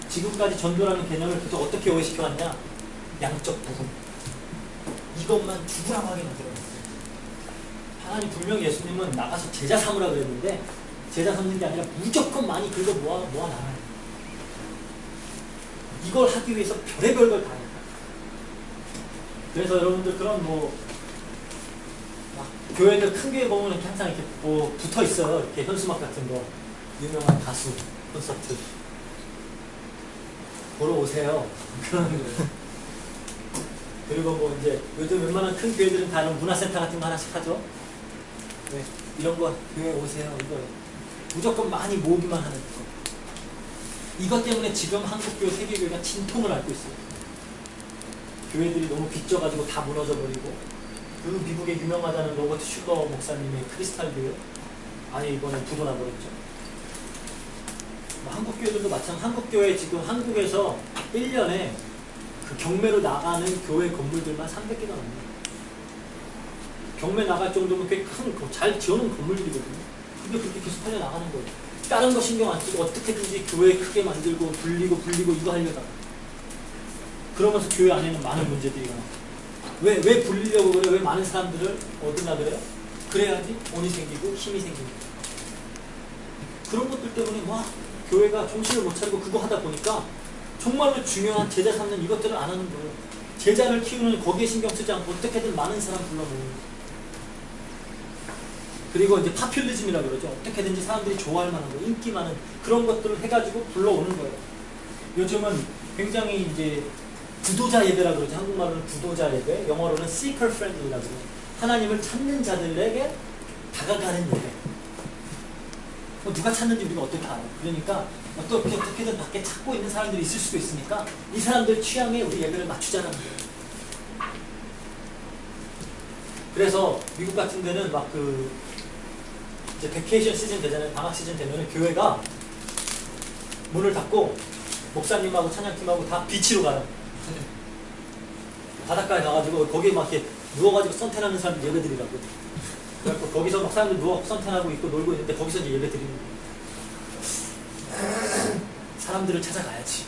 지금까지 전도라는 개념을 계속 어떻게 오해시켜왔냐? 양적 부분. 이것만 죽으라고 하게 만들어놨어요. 하나님 분명히 예수님은 나가서 제자 삼으라 그랬는데 제자 삼는 게 아니라 무조건 많이 긁어 모아놔요. 이걸 하기 위해서 별의별 걸 다 해요. 그래서 여러분들 그런 뭐 막 교회들 큰 교회 보면 이렇게 항상 이렇게 뭐 붙어 있어요. 이렇게 현수막 같은 거. 유명한 가수 콘서트 보러 오세요. 그리고 뭐 이제 요즘 웬만한 큰 교회들은 다 이런 문화센터 같은 거 하나씩 하죠. 네, 이런 거 교회 오세요. 이거 무조건 많이 모으기만 하는 거. 이것 때문에 지금 한국교회, 세계교회가 진통을 앓고 있어요. 교회들이 너무 빚져가지고 다 무너져버리고, 그 미국의 유명하다는 로버트 슈거 목사님의 크리스탈 교회 아예 이번에 부도 나버렸죠. 한국교회들도 마찬가지. 한국교회 지금 한국에서 1년에 그 경매로 나가는 교회 건물들만 300개가 넘어요. 경매 나갈 정도면 꽤 큰, 잘 지어놓은 건물들이거든요. 근데 그렇게 계속 팔려 나가는 거예요. 다른 거 신경 안 쓰고 어떻게든지 교회 크게 만들고 불리고 이거 하려다가. 그러면서 교회 안에는 많은 문제들이 일어나요. 왜 불리려고 그래요? 왜 많은 사람들을 얻으려 그래요? 그래야지 돈이 생기고 힘이 생기고. 그런 것들 때문에 막 교회가 정신을 못 차리고 그거 하다 보니까 정말로 중요한 제자 삼는 이것들을 안 하는 거예요. 제자를 키우는 거기에 신경 쓰지 않고 어떻게든 많은 사람 불러모으는 거예요. 그리고 이제 파퓰리즘이라고 그러죠. 어떻게든지 사람들이 좋아할 만한 거, 인기 많은 그런 것들을 해가지고 불러오는 거예요. 요즘은 굉장히 이제 구도자 예배라고 그러죠. 한국말로는 구도자 예배, 영어로는 seeker friendly라고 그래요. 하나님을 찾는 자들에게 다가가는 예배. 누가 찾는지 우리가 어떻게 알아요? 그러니까 어떻게든 밖에 찾고 있는 사람들이 있을 수도 있으니까 이 사람들 취향에 우리 예배를 맞추자는 거예요. 그래서 미국 같은 데는 막 이제 베케이션 시즌 되잖아요. 방학 시즌 되면은 교회가 문을 닫고 목사님하고 찬양팀하고 다 비치로 가요. 바닷가에 가가지고 거기에 막 이렇게 누워가지고 선탠하는 사람들 예배 드리라고. 그래갖고 거기서 막 사람들 누워 선탠하고 있고 놀고 있는데 거기서 이제 예배 드리는 거예요. 사람들을 찾아가야지.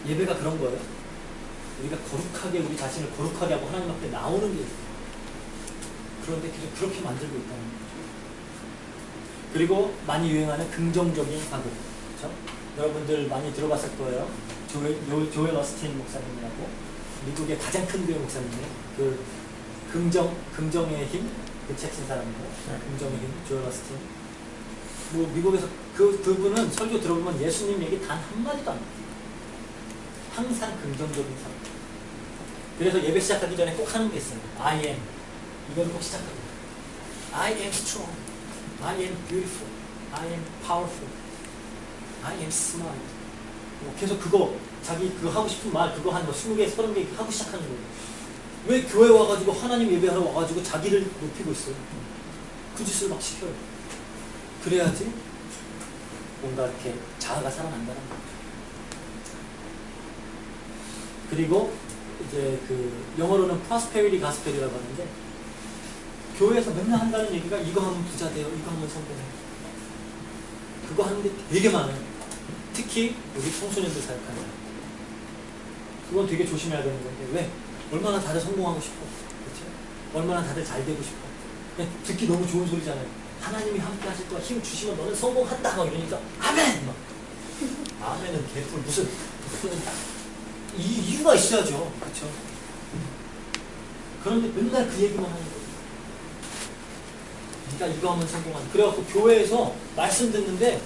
예배가 그런 거예요. 우리가 거룩하게 우리 자신을 거룩하게 하고 하나님 앞에 나오는 게 있어요. 그런데 계속 그렇게 만들고 있다는 거죠. 그리고 많이 유행하는 긍정적인 사고. 그렇죠? 여러분들 많이 들어봤을 거예요. 조엘 어스틴 목사님이라고 미국의 가장 큰 교회 목사님이에요. 그 긍정의 힘, 그 책 쓴 사람이고 긍정의 힘, 조엘 어스틴. 뭐 미국에서 그분은 설교 들어보면 예수님 얘기 단 한마디도 안 해요. 항상 긍정적인 사람. 그래서 예배 시작하기 전에 꼭 하는 게 있어요. I am. 이걸 꼭 시작합니다. I am strong. I am beautiful. I am powerful. I am smart. 계속 그거 자기 그거 하고 싶은 말 그거 한 20개, 30개 하고 시작하는 거예요. 왜 교회 와가지고 하나님 예배하러 와가지고 자기를 높이고 있어요? 그 짓을 막 시켜요. 그래야지 뭔가 이렇게 자아가 살아난다는 거예요. 그리고 이제 그 영어로는 prosperity gospel이라고 하는데 교회에서 맨날 한다는 얘기가 이거 하면 부자 돼요, 이거 하면 성공해요. 그거 하는데 되게 많아요. 특히 우리 청소년들 사역하는 사람. 그건 되게 조심해야 되는 건데 왜? 얼마나 다들 성공하고 싶어. 그렇죠? 얼마나 다들 잘 되고 싶어. 그냥 듣기 너무 좋은 소리잖아요. 하나님이 함께 하실 거야. 힘 주시면 너는 성공한다. 막 이러니까 아멘! 막. 아멘은 개뿔 무슨 이유가 있어야죠. 그렇죠? 그런데 맨날 그 얘기만 하는 거예요. 그러니까 이거 하면 성공한다. 그래갖고 교회에서 말씀 듣는데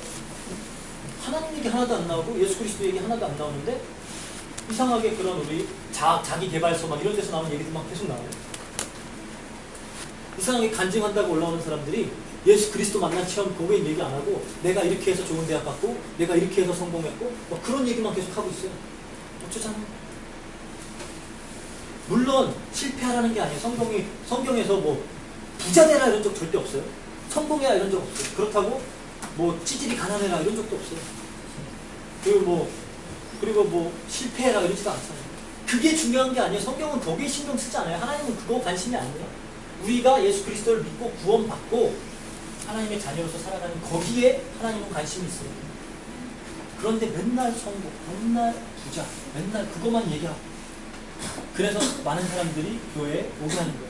하나님 얘기 하나도 안 나오고 예수 그리스도 얘기 하나도 안 나오는데 이상하게 그런 우리 자기 개발서 막 이런 데서 나오는 얘기들 막 계속 나와요. 이상하게 간증한다고 올라오는 사람들이 예수 그리스도 만난 체험 그거에 얘기 안 하고 내가 이렇게 해서 좋은 대학 갔고 내가 이렇게 해서 성공했고 막 그런 얘기만 계속 하고 있어요. 어쩌잖아. 물론 실패하라는 게 아니에요. 성경에서 뭐 부자 되라 이런 적 절대 없어요. 성공해라 이런 적 없어요. 그렇다고 뭐 찌질이 가난해라 이런 적도 없어요. 그리고 뭐 실패해라 이러지도 않잖아요. 그게 중요한 게 아니에요. 성경은 거기에 신경 쓰지 않아요. 하나님은 그거 관심이 아니에요. 우리가 예수 그리스도를 믿고 구원받고 하나님의 자녀로서 살아가는 거기에 하나님은 관심이 있어요. 그런데 맨날 성공, 맨날 부자, 맨날 그것만 얘기하고 그래서 많은 사람들이 교회에 오게 하는 거예요.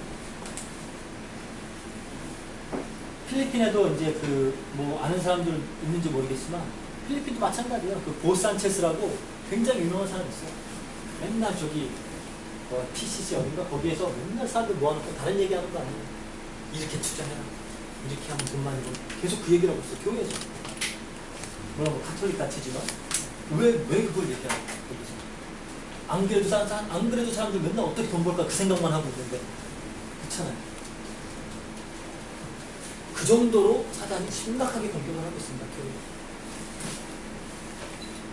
필리핀에도 이제 뭐 아는 사람들 있는지 모르겠지만 필리핀도 마찬가지예요. 그 보산체스라고 굉장히 유명한 사람이 있어요. 맨날 저기 PCC 어딘가 거기에서 맨날 사람들 모아놓고 다른 얘기하는 거 아니에요. 이렇게 투자해라. 이렇게 하면 돈 많이 벌어. 계속 그 얘기를 하고 있어요. 교회에서. 뭐라고 카톨릭 같이지만 왜 그걸 얘기하는 거예요? 안 그래도 사람들 맨날 어떻게 돈 벌까 그 생각만 하고 있는데 그렇잖아요. 그 정도로 사단이 심각하게 공격을 하고 있습니다. 교회.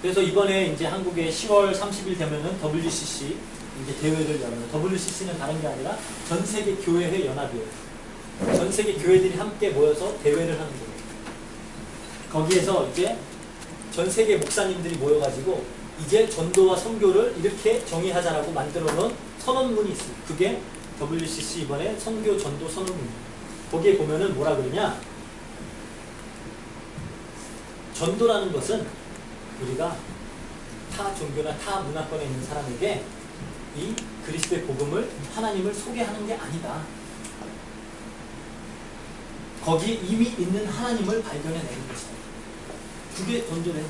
그래서 이번에 이제 한국에 10월 30일 되면은 WCC 이제 대회를 열어요. WCC는 다른 게 아니라 전 세계 교회회 연합이에요. 전 세계 교회들이 함께 모여서 대회를 하는 거예요. 거기에서 이제 전 세계 목사님들이 모여가지고 이제 전도와 선교를 이렇게 정의하자라고 만들어 놓은 선언문이 있어요. 그게 WCC 이번에 선교 전도 선언문이에요. 거기에 보면은 뭐라 그러냐? 전도라는 것은 우리가 타 종교나 타 문화권에 있는 사람에게 이 그리스도의 복음을 하나님을 소개하는 게 아니다. 거기에 이미 있는 하나님을 발견해내는 것이다. 그게 전도래.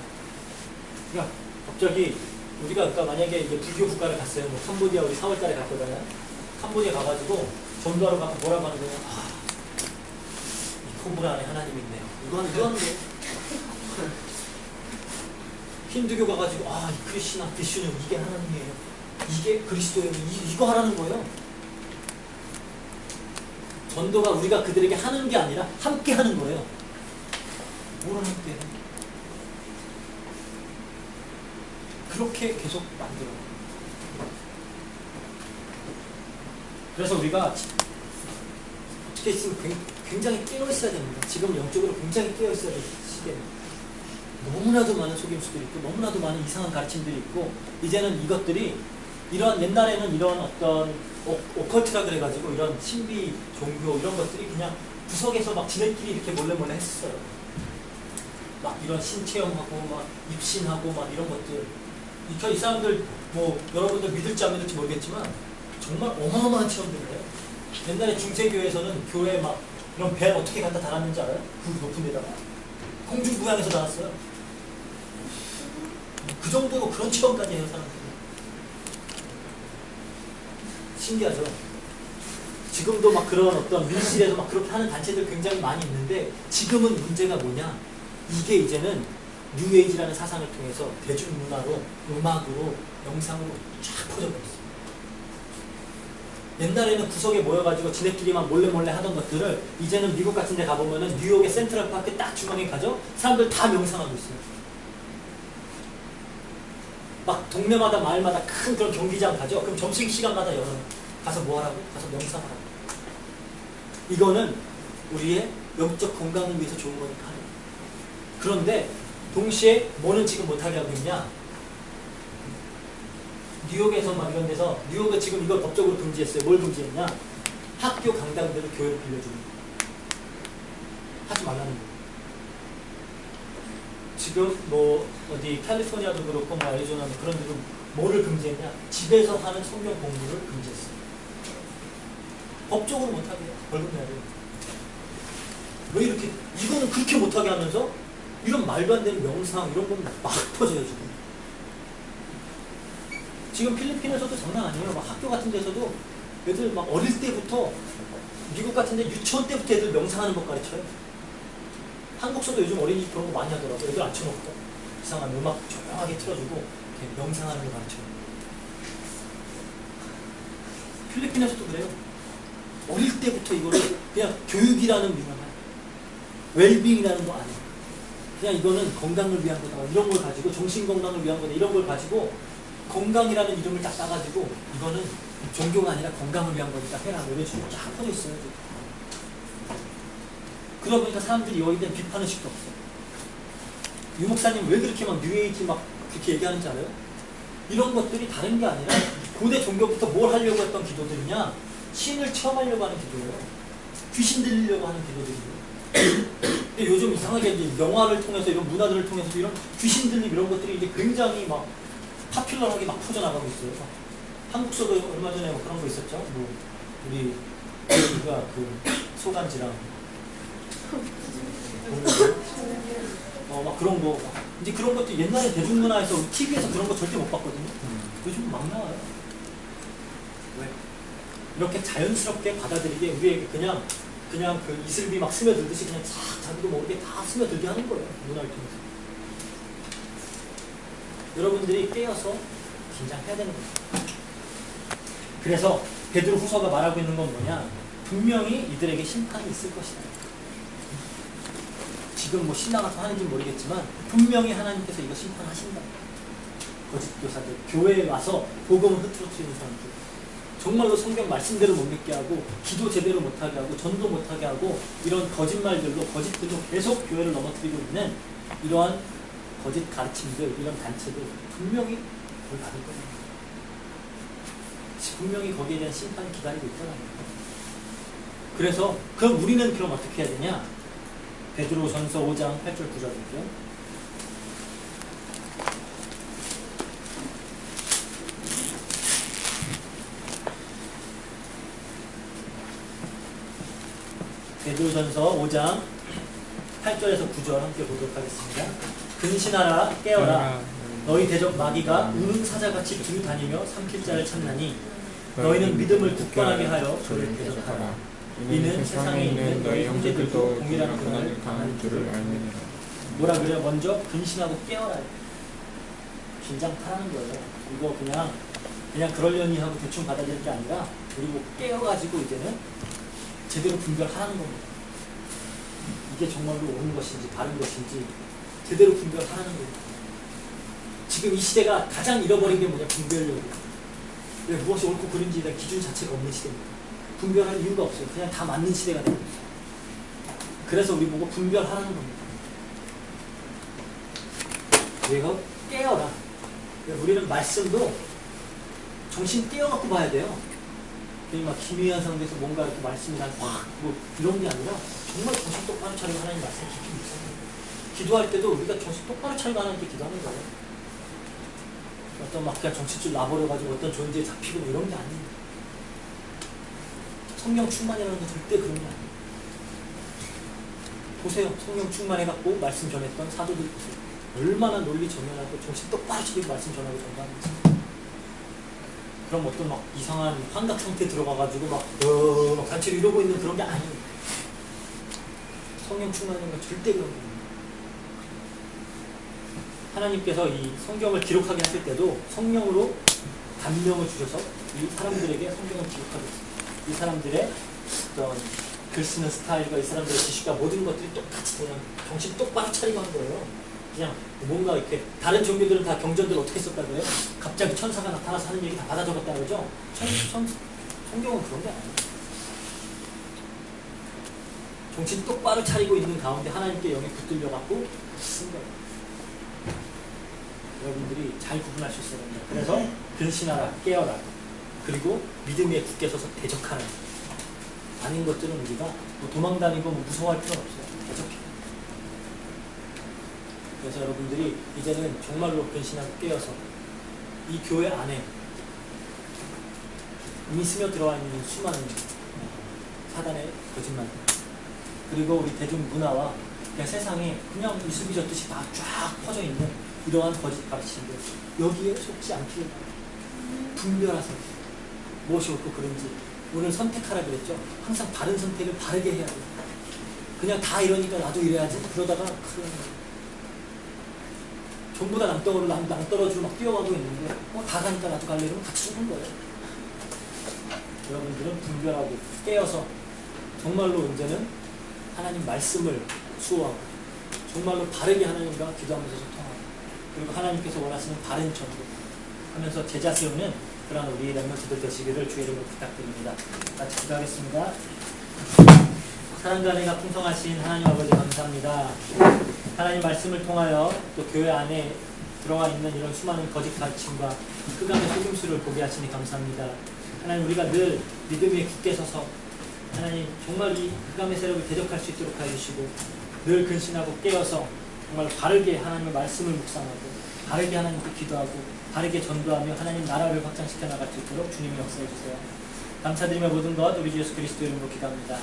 그러니까 갑자기 우리가 아까 만약에 이제 불교 국가를 갔어요. 뭐 캄보디아 우리 4월달에 갔거든요. 캄보디아 가가지고 전도하러 가면 뭐라고 하는 거냐? 이 코브라 안에 하나님이 있네요. 이거 하는 거예요. 힌두교 가가지고 이 크리시나 비슈는 이게 하나님이에요. 이게 그리스도예요. 이거 하라는 거예요. 전도가 우리가 그들에게 하는 게 아니라 함께 하는 거예요. 뭐를 함께 해? 그렇게 계속 만들어요. 그래서 우리가 어떻게 있으면 굉장히 깨어있어야 됩니다. 지금 영적으로 굉장히 깨어있어야 될 시대입니다. 너무나도 많은 속임수들이 있고 너무나도 많은 이상한 가르침들이 있고 이제는 이것들이 이런 옛날에는 이런 어떤 오컬트라 그래가지고 이런 신비 종교 이런 것들이 그냥 구석에서 막 지네끼리 이렇게 몰래 몰래 했어요. 막 이런 신체험하고 막 입신하고 막 이런 것들. 이 사람들 뭐 여러분들 믿을지 안 믿을지 모르겠지만 정말 어마어마한 체험들을 해요. 옛날에 중세교회에서는 교회에 막 이런 배 어떻게 갖다 달았는지 알아요? 그 높은 데다가 공중부양에서 달았어요. 그 정도로 그런 체험까지 해요, 사람들이. 신기하죠? 지금도 막 그런 어떤 밀실에서 막 그렇게 하는 단체들 굉장히 많이 있는데 지금은 문제가 뭐냐? 이게 이제는 뉴에이지라는 사상을 통해서 대중문화로, 음악으로, 영상으로 쫙 퍼져버렸어요. 옛날에는 구석에 모여가지고 지네끼리만 몰래 하던 것들을 이제는 미국 같은 데 가보면은 뉴욕의 센트럴파크 딱 중앙에 가죠? 사람들 다 명상하고 있어요. 막 동네마다 마을마다 큰 그런 경기장 가죠? 그럼 점심시간마다 열어요. 가서 뭐 하라고? 가서 명상하라고. 이거는 우리의 영적 건강을 위해서 좋은 거니까 하는 거예요. 그런데 동시에 뭐는 지금 못하게 하고 있냐? 뉴욕에서 막 이런 데서 뉴욕은 지금 이걸 법적으로 금지했어요. 뭘 금지했냐? 학교 강당들을 교회로 빌려주는 거예요. 하지 말라는 거예요. 지금 뭐 어디 캘리포니아도 그렇고 뭐 애리조나 뭐 그런 데도 뭐를 금지했냐? 집에서 하는 성경 공부를 금지했어요. 법적으로 못하게 해요. 벌금 내야 돼요. 왜 이렇게 이거는 그렇게 못하게 하면서 이런 말도 안 되는 명상 이런 건 막 퍼져요 지금. 지금 필리핀에서도 장난 아니에요. 막 학교 같은 데서도 애들 막 어릴 때부터 미국 같은 데 유치원 때부터 애들 명상하는 법 가르쳐요. 한국서도 요즘 어린이 그런 거 많이 하더라고요. 애들 앉혀놓고 이상한 음악 조용하게 틀어주고 이렇게 명상하는 거 가르쳐요. 필리핀에서도 그래요. 어릴 때부터 이거를 그냥 교육이라는 위만 웰빙이라는 거 아니에요. 그냥 이거는 건강을 위한 거다. 이런 걸 가지고 정신건강을 위한 거다. 이런 걸 가지고 건강이라는 이름을 딱 따가지고 이거는 종교가 아니라 건강을 위한 거니까 해라. 이런 식으로 쫙 퍼져 있어요. 그러다 보니까 사람들이 여기에 대한 비판의 식도 없어. 유 목사님 왜 그렇게 막 뉴에이지 막 그렇게 얘기하는지 알아요? 이런 것들이 다른 게 아니라 고대 종교부터 뭘 하려고 했던 기도들이냐? 신을 체험하려고 하는 기도예요. 귀신 들리려고 하는 기도들이에요. 근데 요즘 이상하게 이제 영화를 통해서 이런 문화들을 통해서 이런 귀신 들림 이런 것들이 이제 굉장히 막 파퓰러하게 막 퍼져나가고 있어요. 한국서도 얼마 전에 뭐 그런 거 있었죠. 뭐 우리 우리가 그 소간지랑 막 그런 거 이제 그런 것도 옛날에 대중문화에서 TV에서 그런 거 절대 못 봤거든요. 요즘 막 나와요. 왜? 이렇게 자연스럽게 받아들이게 우리에게 그냥 그 이슬비 막 스며들듯이 그냥 싹 자기도 모르게 다 스며들게 하는 거예요. 문화를 통해서. 여러분들이 깨어서 긴장해야 되는 거예요. 그래서 베드로 후서가 말하고 있는 건 뭐냐? 분명히 이들에게 심판이 있을 것이다. 지금 뭐 신나가서 하는지 모르겠지만 분명히 하나님께서 이거 심판하신다. 거짓 교사들, 교회에 와서 복음을 흐트러뜨리는 사람들. 정말로 성경 말씀대로 못 믿게 하고 기도 제대로 못하게 하고 전도 못하게 하고 이런 거짓말들로 거짓들로 계속 교회를 넘어뜨리고 있는 이러한 거짓 가르침들 이런 단체들 분명히 그걸 받을 거예요. 분명히 거기에 대한 심판이 기다리고 있더라고요. 그래서 그럼 우리는 그럼 어떻게 해야 되냐? 베드로전서 5장 8절 9절이죠. 베드로전서 5장 8절에서 9절 함께 보도록 하겠습니다. 근신하라 깨어라 너희 대적 마귀가 우는 사자같이 두루 다니며 삼킬 자를 찾나니 너희는 믿음을 굳건하게 하여 저를 대적하라. 이는 세상에 있는 너희 형제들도 동일한 고난을 당하는 줄을 알느니라. 뭐라 그래요? 먼저 근신하고 깨어라. 긴장 타라는 거예요. 이거 그냥 그러려니 하고 대충 받아들일 게 아니라 그리고 깨어가지고 이제는 제대로 분별하는 겁니다. 이게 정말로 옳은 것인지 바른 것인지 제대로 분별하는 겁니다. 지금 이 시대가 가장 잃어버린 게 뭐냐? 분별력이에요. 왜 무엇이 옳고 그른지에 대한 기준 자체가 없는 시대입니다. 분별할 이유가 없어요. 그냥 다 맞는 시대가 되고 있어요. 그래서 우리 보고 분별하라는 겁니다. 그리고 깨어라. 우리는 말씀도 정신 띄어갖고 봐야 돼요. 괜히 막 기미한 상태에서 뭔가 이렇게 말씀이 뭐 이런 게 아니라 정말 정신 똑바로 차리고 하나님 말씀 깊이 묵상해요. 기도할 때도 우리가 정신 똑바로 차리고 하나님께 기도하는 거예요. 어떤 막 그냥 정신줄 놔버려가지고 어떤 존재에 잡히고 뭐 이런 게 아니에요. 성령 충만이라는 건 절대 그런 게 아니에요. 보세요. 성령 충만해갖고 말씀 전했던 사도들 보세요. 얼마나 논리 정연하고 정신 똑바로 차리고 말씀 전하고 전하는지. 그럼 어떤 막 이상한 환각 상태에 들어가가지고 막 단체로 이러고 있는 그런 게 아니에요. 성령 충만한 건 절대 그런 게 아니에요. 하나님께서 이 성경을 기록하게 하실 때도 성령으로 감명을 주셔서 이 사람들에게 성경을 기록하게 했어요. 이 사람들의 어떤 글 쓰는 스타일과 이 사람들의 지식과 모든 것들이 똑같이 그냥 정신 똑바로 차리고 한 거예요. 그냥 뭔가 이렇게 다른 종교들은 다 경전들 어떻게 썼다고요? 갑자기 천사가 나타나서 하는 얘기 다 받아 적었다 그러죠? 성경은 그런 게 아니에요. 정신 똑바로 차리고 있는 가운데 하나님께 영에 붙들려 갖고 쓴 거예요. 여러분들이 잘 구분할 수 있어야 됩니다. 그래서 근신하라, 깨어라, 그리고 믿음에 굳게 서서 대적하는 아닌 것들은 우리가 뭐 도망다니고 뭐 무서워할 필요는 없어요. 대적해. 그래서 여러분들이 이제는 정말로 근신하고 깨어서 이 교회 안에 이미 스며 들어와 있는 수많은 사단의 거짓말, 그리고 우리 대중 문화와 그냥 세상에 그냥 이슬비 젓듯이 다 쫙 퍼져 있는 이러한 거짓 가르침들, 여기에 속지 않기를 바랍니다. 분별하세요. 무엇이 옳고 그른지. 오늘 선택하라 그랬죠. 항상 바른 선택을 바르게 해야 돼요. 그냥 다 이러니까 나도 이래야지. 그러다가 전부 다 낭떠러지로 막 뛰어가고 있는데 다 가니까 나도 갈래 이러면 같이 죽는 거예요. 여러분들은 분별하고 깨어서 정말로 이제는 하나님 말씀을 수호하고 정말로 바르게 하나님과 기도하면서 소통하고, 그리고 하나님께서 원하시는 바른 전도 하면서 제자 세우는 그런 우리 렘넌트들 되시기를 주의 이름으로 부탁드립니다. 같이 기도하겠습니다. 사랑과 은혜가 풍성하신 하나님 아버지 감사합니다. 하나님 말씀을 통하여 또 교회 안에 들어와 있는 이런 수많은 거짓 가르침과 흑암의 속임수를 보게 하시니 감사합니다. 하나님, 우리가 늘 믿음 위에 굳게 서서 하나님 정말 이 흑암의 세력을 대적할 수 있도록 해주시고, 늘 근신하고 깨어서 정말 바르게 하나님의 말씀을 묵상하고 바르게 하나님께 기도하고 바르게 전도하며 하나님 나라를 확장시켜 나갈 수 있도록 주님이 역사해 주세요. 감사드리며 모든 것 우리 주 예수 그리스도 이름으로 기도합니다.